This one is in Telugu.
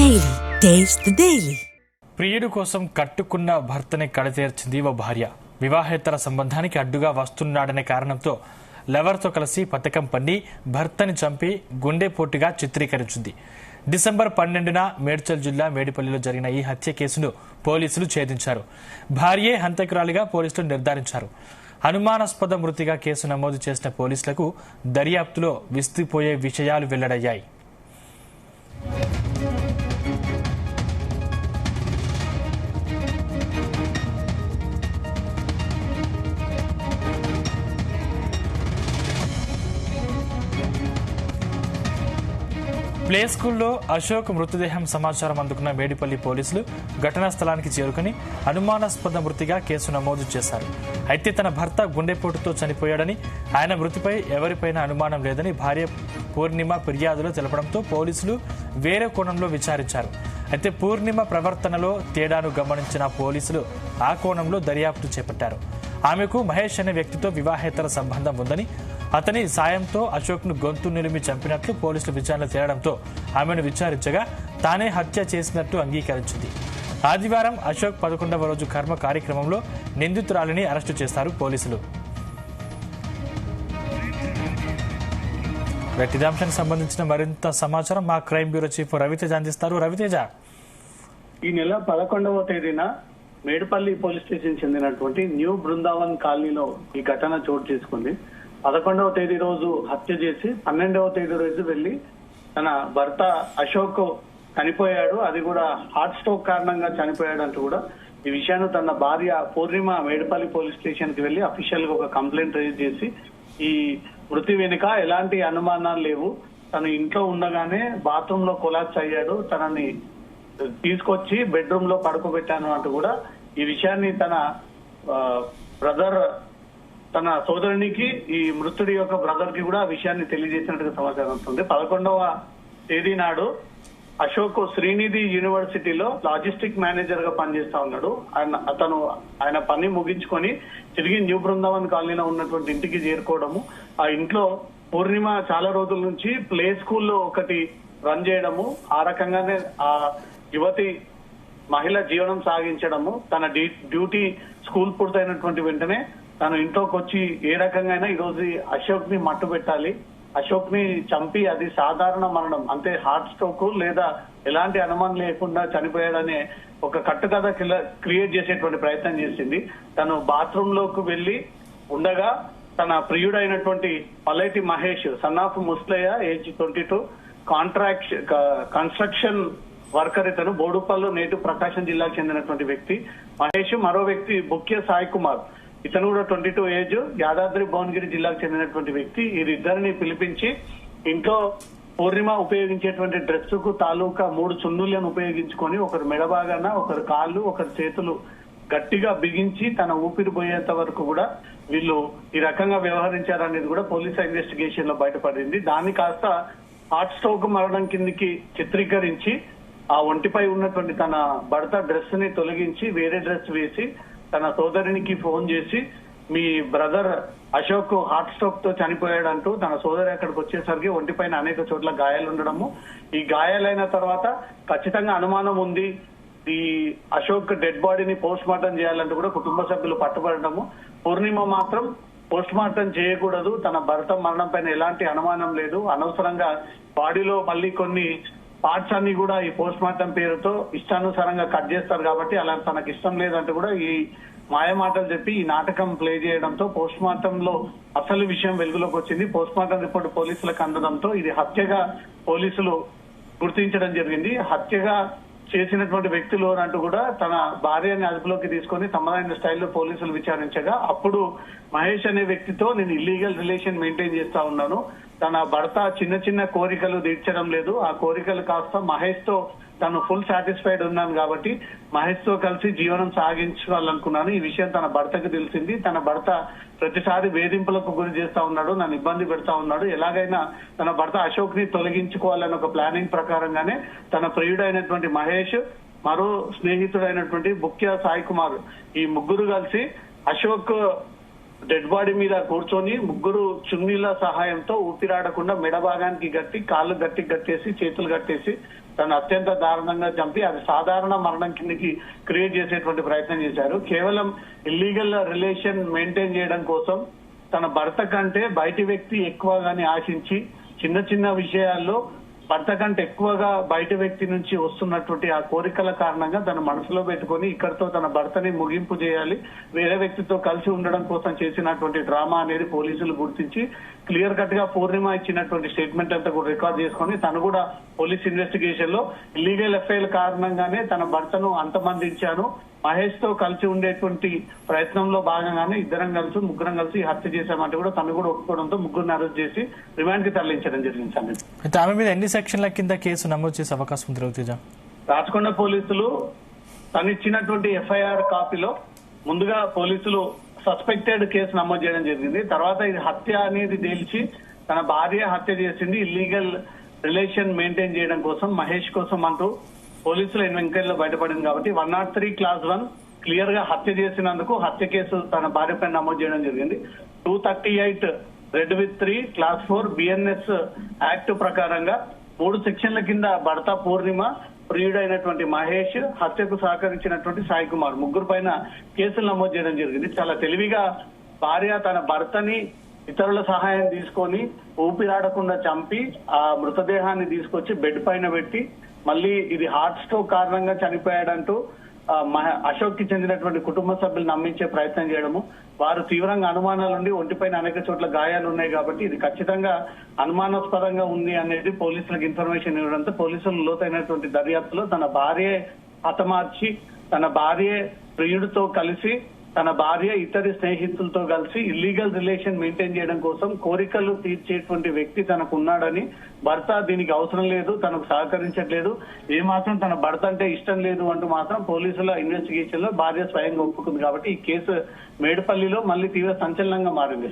Daily taste the daily. ప్రియుడు కోసం కట్టుకున్న భర్తని కడతీర్చింది ఓ భార్య. వివాహేతర సంబంధానికి అడ్డుగా వస్తున్నాడనే కారణంతో లవర్తో కలిసి పథకం పన్ని భర్తని చంపి గుండెపోటుగా చిత్రీకరించింది. డిసెంబర్ 12న మేడ్చల్ జిల్లా మేడిపల్లిలో జరిగిన ఈ హత్య కేసును పోలీసులు ఛేదించారు. భార్యే హంతకురాలిగా పోలీసులు నిర్ధారించారు. అనుమానాస్పద మృతిగా కేసు నమోదు చేసిన పోలీసులకు దర్యాప్తులో విస్తుపోయే విషయాలు వెల్లడయ్యాయి. ప్లే స్కూల్లో అశోక్ మృతదేహం సమాచారం అందుకున్న మేడిపల్లి పోలీసులు ఘటనా స్థలానికి చేరుకుని అనుమానాస్పద మృతిగా కేసు నమోదు చేశారు. అయితే తన భర్త గుండెపోటుతో చనిపోయాడని, ఆయన మృతిపై ఎవరిపైన అనుమానం లేదని భార్య పూర్ణిమ ఫిర్యాదులో తెలపడంతో పోలీసులు వేరే కోణంలో విచారించారు. అయితే పూర్ణిమ ప్రవర్తనలో తేడాను గమనించిన పోలీసులు ఆ కోణంలో దర్యాప్తు చేపట్టారు. ఆమెకు మహేష్ అనే వ్యక్తితో వివాహేతర సంబంధం ఉందని, అతని సాయంతో అశోక్ ను గొంతు నిలిమి చంపినట్లు పోలీసులు విచారణ తేలడంతో ఆమెను విచారించగా తానే హత్య చేసినట్టు అంగీకరించింది. ఆదివారం అశోక్ 11వ రోజు కర్మ కార్యక్రమంలో నిందితురాలిని అరెస్టు చేశారు పోలీసులు. ఇదే అంశానికి సంబంధించిన మరింత సమాచారం మా క్రైమ్ బ్యూరో చీఫ్ రవితేజ అందిస్తారు. రవితేజ, ఈ నెల 11వ తేదీన మేడిపల్లి పోలీస్ స్టేషన్ చెందినటువంటి న్యూ బృందావన్ కాలనీలో ఈ ఘటన చోటు చేసుకుంది. 11వ తేదీ రోజు హత్య చేసి 12వ తేదీ రోజు వెళ్లి తన భర్త అశోక్ చనిపోయాడు, అది కూడా హార్ట్ స్ట్రోక్ కారణంగా చనిపోయాడు అంటూ కూడా ఈ విషయాన్ని తన భార్య పూర్ణిమ మేడిపల్లి పోలీస్ స్టేషన్ కి వెళ్లి అఫీషియల్ గా ఒక కంప్లైంట్ రైజ్ చేసి ఈ మృతి వెనుక ఎలాంటి అనుమానాలు లేవు, తను ఇంట్లో ఉండగానే బాత్రూమ్ లో కొలాప్స్ అయ్యాడు, తనని తీసుకొచ్చి బెడ్రూమ్ లో పడుకోబెట్టాను అంటూ కూడా ఈ విషయాన్ని తన బ్రదర్, తన సోదరునికి, ఈ మృతుడి యొక్క బ్రదర్ కి కూడా ఆ విషయాన్ని తెలియజేసినట్టుగా సమాచారం వస్తుంది. 11వ తేదీ నాడు అశోక్ శ్రీనిధి యూనివర్సిటీలో లాజిస్టిక్ మేనేజర్ గా పనిచేస్తా ఉన్నాడు. ఆయన పని ముగించుకొని తిరిగి న్యూ బృందావన్ కాలనీలో ఉన్నటువంటి ఇంటికి చేరుకోవడము, ఆ ఇంట్లో పూర్ణిమ చాలా రోజుల నుంచి ప్లే స్కూల్లో ఒకటి రన్ చేయడము, ఆ రకంగానే ఆ యువతి మహిళ జీవనం సాగించడము, తన డ్యూటీ స్కూల్ పూర్తయినటువంటి వెంటనే తను ఇంట్లోకి వచ్చి ఏ రకంగా అయినా ఈరోజు అశోక్ ని మట్టు పెట్టాలి, అశోక్ ని చంపి అది సాధారణ మరణం అంటే హార్ట్ స్ట్రోక్ లేదా ఎలాంటి అనుమానం లేకుండా చనిపోయాడనే ఒక కట్టుకథ క్రియేట్ చేసేటువంటి ప్రయత్నం చేసింది. తను బాత్రూమ్ లోకి వెళ్లి ఉండగా తన ప్రియుడైనటువంటి Palleti Mahesh, son of Muslayya, age 22, construction worker, ఇతను బోడుపల్లి, నేటి ప్రకాశం జిల్లాకు చెందినటువంటి వ్యక్తి మహేష్. మరో వ్యక్తి బుక్య సాయి కుమార్, ఇతను కూడా 22 ఏజ్, యాదాద్రి భువనగిరి జిల్లాకు చెందినటువంటి వ్యక్తి. వీరిద్దరిని పిలిపించి ఇంట్లో పూర్ణిమ ఉపయోగించేటువంటి డ్రెస్ కు తాలూకా 3 చున్నులను ఉపయోగించుకొని ఒకరు మెడబాగాన, ఒకరు కాళ్ళు, ఒకరు చేతులు గట్టిగా బిగించి తన ఊపిరి పోయేంత వరకు కూడా వీళ్ళు ఈ రకంగా వ్యవహరించారనేది కూడా పోలీస్ ఇన్వెస్టిగేషన్ లో బయటపడింది. దాన్ని కాస్త హార్ట్ స్ట్రోక్ మరణం కిందికి చిత్రీకరించి ఆ ఒంటిపై ఉన్నటువంటి తన భర్త డ్రెస్ ని తొలగించి వేరే డ్రెస్ వేసి తన సోదరునికి ఫోన్ చేసి మీ బ్రదర్ అశోక్ హార్ట్ స్ట్రోక్ తో చనిపోయాడంటూ తన సోదరి అక్కడికి వచ్చేసరికి ఒంటిపైన అనేక చోట్ల గాయాలు ఉండడము, ఈ గాయాలైన తర్వాత ఖచ్చితంగా అనుమానం ఉంది, ఈ అశోక్ డెడ్ బాడీని పోస్ట్ మార్టం చేయాలంటూ కూడా కుటుంబ సభ్యులు పట్టుబడము, పూర్ణిమ మాత్రం పోస్ట్ మార్టం చేయకూడదు, తన భర్త మరణం పైన ఎలాంటి అనుమానం లేదు, అనవసరంగా బాడీలో మళ్ళీ కొన్ని పార్ట్స్ అన్ని కూడా ఈ పోస్ట్ మార్టం పేరుతో ఇష్టానుసారంగా కట్ చేస్తారు కాబట్టి అలా తనకు ఇష్టం లేదంటూ కూడా ఈ మాయమాటలు చెప్పి ఈ నాటకం ప్లే చేయడంతో పోస్ట్ మార్టం లో అసలు విషయం వెలుగులోకి వచ్చింది. పోస్ట్ మార్టం రిపోర్ట్ పోలీసులకు అందడంతో ఇది హత్యగా పోలీసులు గుర్తించడం జరిగింది. హత్యగా చేసినటువంటి వ్యక్తులు అంటూ కూడా తన భార్యని అదుపులోకి తీసుకొని తమదైన స్టైల్లో పోలీసులు విచారించగా అప్పుడు మహేష్ అనే వ్యక్తితో నేను ఇల్లీగల్ రిలేషన్ మెయింటైన్ చేస్తా ఉన్నాను, తన భర్త చిన్న చిన్న కోరికలు తీర్చడం లేదు, ఆ కోరికలు కాస్త మహేష్ తో తను ఫుల్ సాటిస్ఫైడ్ ఉన్నాను కాబట్టి మహేష్ తో కలిసి జీవనం సాగించాలనుకున్నాను. ఈ విషయం తన భర్తకు తెలిసింది. తన భర్త ప్రతిసారి వేధింపులకు గురి చేస్తా ఉన్నాడు, నన్ను ఇబ్బంది పెడతా ఉన్నాడు, ఎలాగైనా తన భర్త అశోక్ ని తొలగించుకోవాలని ఒక ప్లానింగ్ ప్రకారంగానే తన ప్రియుడైనటువంటి మహేష్, మరో స్నేహితుడైనటువంటి బుక్య సాయి కుమార్, ఈ ముగ్గురు కలిసి అశోక్ డెడ్ బాడీ మీద కూర్చొని ముగ్గురు చున్నీల సహాయంతో ఊపిరాడకుండా మెడ భాగానికి గట్టి, కాళ్ళు కట్టేసి, చేతులు కట్టేసి తను అత్యంత దారుణంగా చంపి అది సాధారణ మరణం కిందకి క్రియేట్ చేసేటువంటి ప్రయత్నం చేశారు. కేవలం ఇల్లీగల్ రిలేషన్ మెయింటైన్ చేయడం కోసం తన భర్త కంటే బయటి వ్యక్తి ఎక్కువగానే ఆశించి చిన్న చిన్న విషయాల్లో భర్త కంటే ఎక్కువగా బయట వ్యక్తి నుంచి వస్తున్నటువంటి ఆ కోరికల కారణంగా తన మనసులో పెట్టుకొని ఇక్కడితో తన భర్తని ముగింపు చేయాలి, వేరే వ్యక్తితో కలిసి ఉండడం కోసం చేసినటువంటి డ్రామా అనేది పోలీసులు గుర్తించి క్లియర్ కట్ గా పూర్ణిమ ఇచ్చినటువంటి స్టేట్మెంట్ అంతా కూడా రికార్డ్ చేసుకొని తను కూడా పోలీస్ ఇన్వెస్టిగేషన్ లో ఇల్లీగల్ ఎఫ్ఐఆర్ కారణంగానే తన భర్తను అంతమందించాను, మహేష్ తో కలిసి ఉండేటువంటి ప్రయత్నంలో భాగంగానే ముగ్గురం కలిసి హత్య చేశామంటే కూడా తను కూడా ఒప్పుకోవడంతో ముగ్గురిని అరెస్ట్ చేసి రిమాండ్ కి తరలించడం జరిగింది. అయితే ఆమె మీద ఎన్ని సెక్షన్ల కింద కేసు నమోదు చేసే అవకాశం ఉంది రవితేజ? రాచకొండ పోలీసులు తను ఇచ్చినటువంటి ఎఫ్ఐఆర్ కాపీలో ముందుగా పోలీసులు సస్పెక్టెడ్ కేసు నమోదు చేయడం జరిగింది. తర్వాత ఇది హత్య అనేది తేల్చి తన భార్య హత్య చేసింది, ఇల్లీగల్ రిలేషన్ మెయింటైన్ చేయడం కోసం మహేష్ కోసం అంటూ పోలీసులు ఎంక్వైరీలో బయటపడింది కాబట్టి 103 Clause 1 క్లియర్ గా హత్య చేసినందుకు హత్య కేసు తన భార్య పైన నమోదు చేయడం జరిగింది. 238 (3) Clause 4 BNS యాక్ట్ ప్రకారంగా 3 సెక్షన్ల కింద భర్త పూర్ణిమ, ప్రియుడైనటువంటి మహేష్, హత్యకు సహకరించినటువంటి సాయి కుమార్ ముగ్గురు పైన కేసులు నమోదు చేయడం జరిగింది. చాలా తెలివిగా భార్య తన భర్తని ఇతరుల సహాయం తీసుకొని ఊపిరాడకుండా చంపి ఆ మృతదేహాన్ని తీసుకొచ్చి బెడ్ పైన పెట్టి మళ్ళీ ఇది హార్ట్ స్ట్రోక్ కారణంగా చనిపోయాడంటూ అశోక్ కి చెందినటువంటి కుటుంబ సభ్యులు నమ్మించే ప్రయత్నం చేయడము, వారు తీవ్రంగా అనుమానాలుండి ఒంటిపైన అనేక చోట్ల గాయాలు ఉన్నాయి కాబట్టి ఇది ఖచ్చితంగా అనుమానాస్పదంగా ఉంది అనేది పోలీసులకు ఇన్ఫర్మేషన్ ఇవ్వడంతో పోలీసులు లోతైనటువంటి దర్యాప్తులో తన భార్య హతమార్చి తన భార్య ప్రియుడితో కలిసి తన భార్య ఇతరి స్నేహితులతో కలిసి ఇల్లీగల్ రిలేషన్ మెయింటైన్ చేయడం కోసం కోరికలు తీర్చేటువంటి వ్యక్తి తనకు ఉన్నాడని, భర్త దీనికి అవసరం లేదు, తనకు సహకరించట్లేదు, ఏమాత్రం తన భర్త అంటే ఇష్టం లేదు అంటూ మాత్రం పోలీసుల ఇన్వెస్టిగేషన్ లో భార్య స్వయంగా ఒప్పుకుంది. కాబట్టి ఈ కేసు మేడిపల్లిలో మళ్ళీ తీవ్ర సంచలనంగా మారింది.